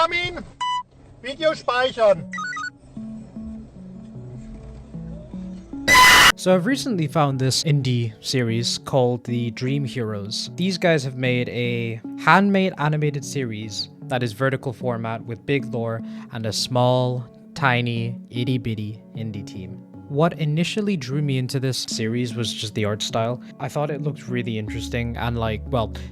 Armin, Video speichern. So I've recently found this indie series called The Dream Heroes. These guys have made a handmade animated series that is vertical format with big lore and a small, tiny, itty bitty indie team. What initially drew me into this series was just the art style. I thought it looked really interesting and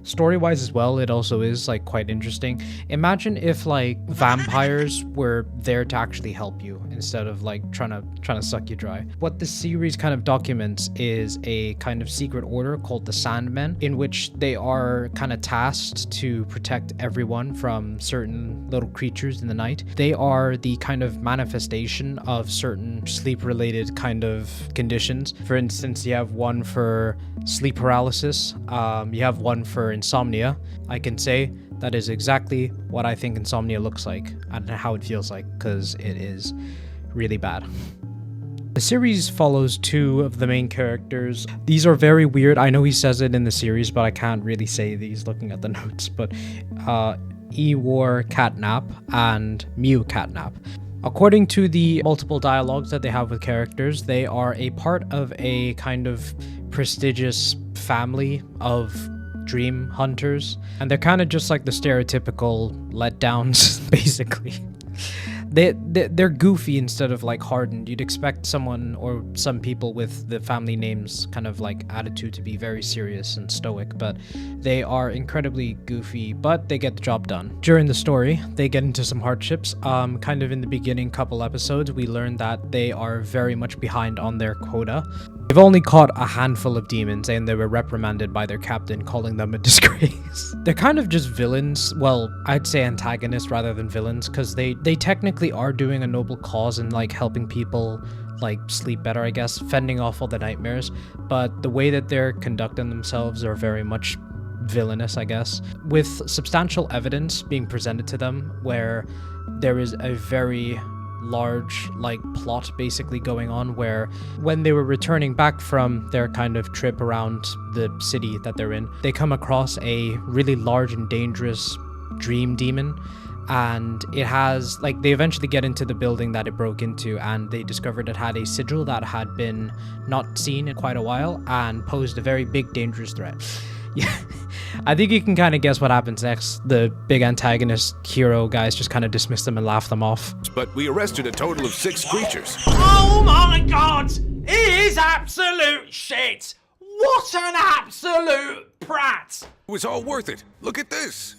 story-wise as well, it also is quite interesting. Imagine if vampires were there to actually help you instead of trying to suck you dry. What this series kind of documents is a kind of secret order called the Sandmen, in which they are kind of tasked to protect everyone from certain little creatures in the night. They are the kind of manifestation of certain sleep-related kind of conditions. For instance, you have one for sleep paralysis, you have one for insomnia. I can say that is exactly what I think insomnia looks like and how it feels like, because it is really bad. The series follows two of the main characters. These are very weird. I know he says it in the series, but I can't really say these looking at the notes. But Eeyore Catnap and Mew Catnap. According to the multiple dialogues that they have with characters, they are a part of a kind of prestigious family of dream hunters, and they're kind of just like the stereotypical letdowns, basically. They're goofy instead of hardened. You'd expect someone or some people with the family names kind of attitude to be very serious and stoic, but they are incredibly goofy, but they get the job done. During the story, they get into some hardships. Kind of in the beginning couple episodes, we learn that they are very much behind on their quota. They've only caught a handful of demons and they were reprimanded by their captain, calling them a disgrace. They're kind of just villains. Well, I'd say antagonists rather than villains, because they technically are doing a noble cause and helping people sleep better, I guess, fending off all the nightmares. But the way that they're conducting themselves are very much villainous, I guess, with substantial evidence being presented to them where there is a very large plot basically going on, where when they were returning back from their kind of trip around the city that they're in, they come across a really large and dangerous dream demon, and it has they eventually get into the building that it broke into, and they discovered it had a sigil that had been not seen in quite a while and posed a very big dangerous threat. Yeah, I think you can kind of guess what happens next. The big antagonist hero guys just kind of dismiss them and laugh them off. But we arrested a total of 6 creatures. Oh my god! It is absolute shit! What an absolute prat! It was all worth it. Look at this.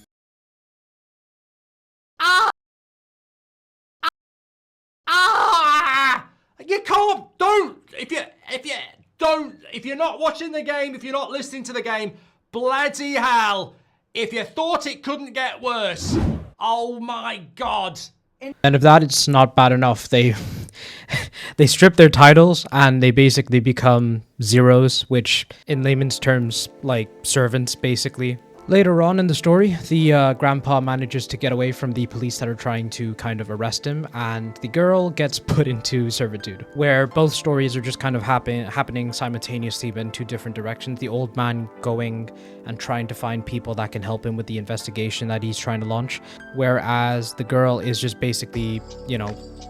You can't, don't! If you're not watching the game, if you're not listening to the game, bloody hell, if you thought it couldn't get worse, oh my god. And if that is not bad enough, they strip their titles and they basically become zeros, which in layman's terms, servants basically. Later on in the story, the grandpa manages to get away from the police that are trying to kind of arrest him, and the girl gets put into servitude, where both stories are just kind of happening simultaneously but in two different directions. The old man going and trying to find people that can help him with the investigation that he's trying to launch, whereas the girl is just basically,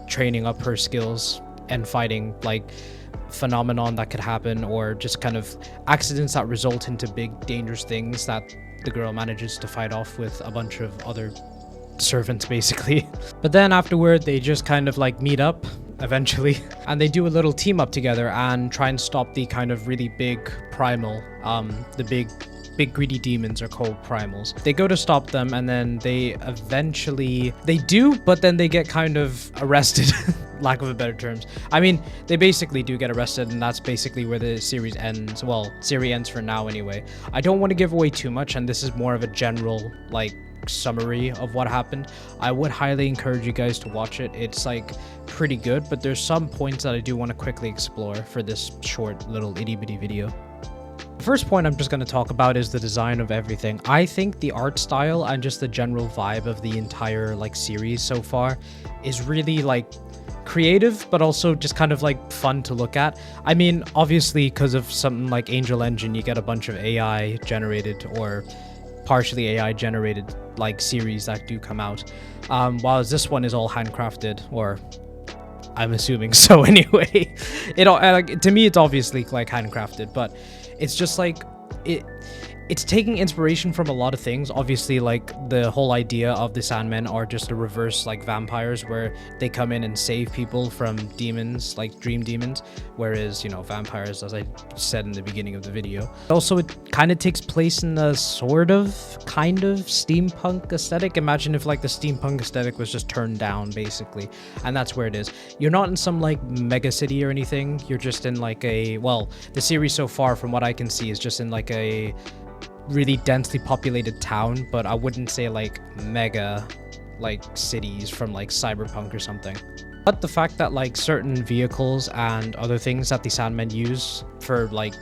training up her skills and fighting phenomenon that could happen, or just kind of accidents that result into big dangerous things that the girl manages to fight off with a bunch of other servants basically. But then afterward they just kind of meet up eventually and they do a little team up together and try and stop the kind of really big primal, the big greedy demons are called primals. They go to stop them and then they do, but then they get kind of arrested. Lack of a better terms. I mean, they basically do get arrested, and that's basically where the series ends. Well, series ends for now anyway. I don't want to give away too much, and this is more of a general summary of what happened. I would highly encourage you guys to watch it. It's pretty good, but there's some points that I do want to quickly explore for this short little itty bitty video. The first point I'm just going to talk about is the design of everything. I think the art style and just the general vibe of the entire series so far is really creative, but also just kind of fun to look at. I mean, obviously because of something like Angel Engine, you get a bunch of AI generated or partially AI generated like series that do come out, while this one is all handcrafted, or I'm assuming so anyway. Like, to me it's obviously like handcrafted, but it's just like it's taking inspiration from a lot of things. Obviously, like the whole idea of the Sandmen are just a reverse like vampires, where they come in and save people from demons, like dream demons, whereas, you know, vampires, as I said in the beginning of the video. Also, it kind of takes place in a kind of steampunk aesthetic. Imagine if like the steampunk aesthetic was just turned down basically, and that's where it is. You're not in some like mega city or anything. You're just in like well, the series so far from what I can see is just in like a really densely populated town, but I wouldn't say like mega like cities from like Cyberpunk or something. But the fact that like certain vehicles and other things that the Sandmen use for like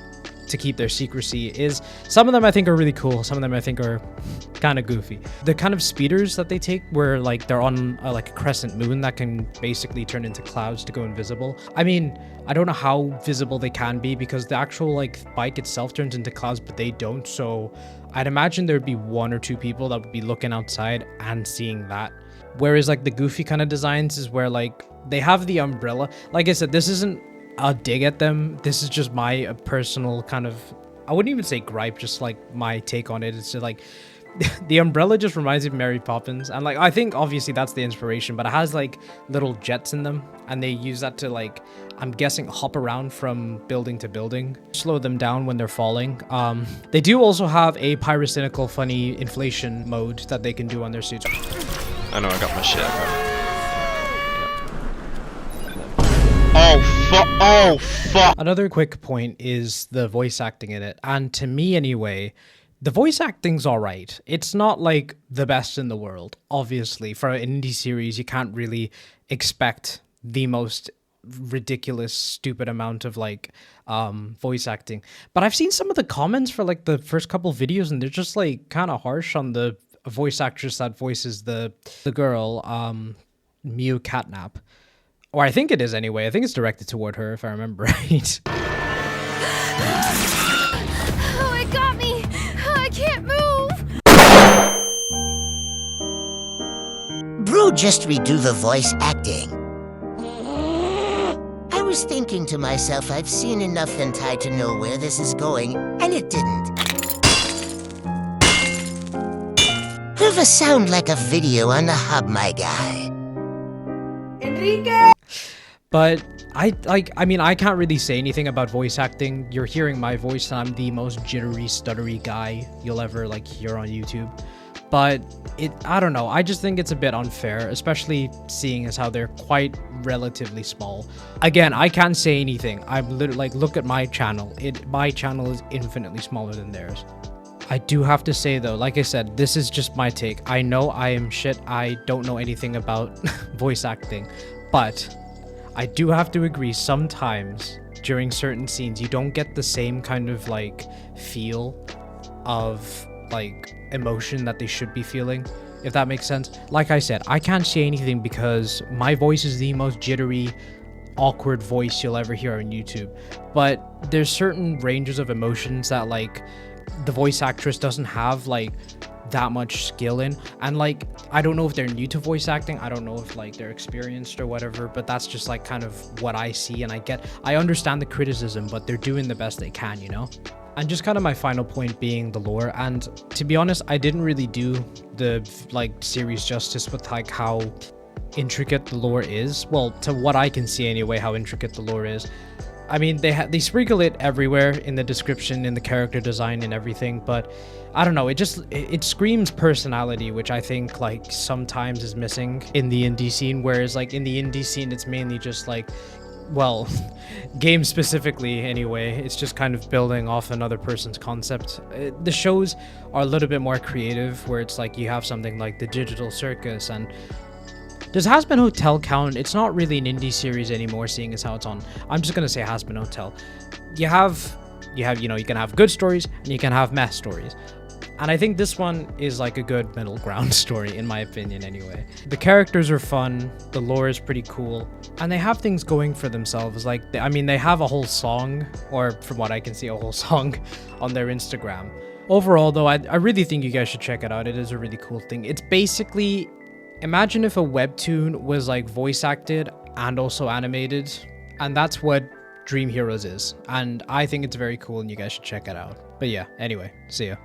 to keep their secrecy is, some of them I think are really cool, some of them I think are kind of goofy. The kind of speeders that they take, where like they're on like a crescent moon that can basically turn into clouds to go invisible. I mean, I don't know how visible they can be, because the actual like bike itself turns into clouds, but they don't. So I'd imagine there'd be 1 or 2 people that would be looking outside and seeing that. Whereas like the goofy kind of designs is where like they have the umbrella. Like I said, this isn't a dig at them. This is just my personal kind of, I wouldn't even say gripe, just like my take on it. It's just like the umbrella just reminds me of Mary Poppins, and like I think obviously that's the inspiration, but it has like little jets in them, and they use that to like, I'm guessing, hop around from building to building, slow them down when they're falling. They do also have a pyrocynical funny inflation mode that they can do on their suits. I know, I got my shit. Oh fuck. Another quick point is the voice acting in it, and to me anyway, the voice acting's alright. It's not like the best in the world. Obviously, for an indie series, you can't really expect the most ridiculous, stupid amount of like voice acting. But I've seen some of the comments for like the first couple videos, and they're just like kind of harsh on the voice actress that voices the girl, Mew Catnap. Or I think it is anyway. I think it's directed toward her, if I remember right. Oh, it got me! I can't move! Bro, just redo the voice acting. I was thinking to myself, I've seen enough hentai to know where this is going, and it didn't. Have a sound like a video on the hub, my guy. Enrique! But I mean, I can't really say anything about voice acting. You're hearing my voice, and I'm the most jittery, stuttery guy you'll ever like hear on YouTube. But I don't know. I just think it's a bit unfair, especially seeing as how they're quite relatively small. Again, I can't say anything. I'm literally like, look at my channel. My channel is infinitely smaller than theirs. I do have to say though, like I said, this is just my take. I know I am shit. I don't know anything about voice acting, but I do have to agree, sometimes during certain scenes you don't get the same kind of like feel of like emotion that they should be feeling, if that makes sense. Like I said, I can't say anything because my voice is the most jittery, awkward voice you'll ever hear on YouTube, but there's certain ranges of emotions that like the voice actress doesn't have like that much skill in, and like I don't know if they're new to voice acting, I don't know if like they're experienced or whatever, but that's just like kind of what I see, and I understand the criticism, but they're doing the best they can, you know. And just kind of my final point being the lore, and to be honest, I didn't really do the like series justice with like how intricate the lore is. Well, to what I can see anyway, how intricate the lore is. I mean, they sprinkle it everywhere in the description, in the character design and everything, but I don't know, it screams personality, which I think like sometimes is missing in the indie scene, whereas like in the indie scene it's mainly just like, well, game specifically anyway, it's just kind of building off another person's concept. The shows are a little bit more creative, where it's like you have something like the Digital Circus, and does Hazbin Hotel count? It's not really an indie series anymore, seeing as how it's on. I'm just gonna say Hazbin Hotel. You know, you can have good stories and you can have mess stories. And I think this one is like a good middle ground story, in my opinion anyway. The characters are fun, the lore is pretty cool, and they have things going for themselves. Like, I mean, they have a whole song, or from what I can see, a whole song on their Instagram. Overall, though, I really think you guys should check it out. It is a really cool thing. It's basically, imagine if a webtoon was like voice acted and also animated, and that's what Dream Heroes is. And I think it's very cool and you guys should check it out. But yeah, anyway, see ya.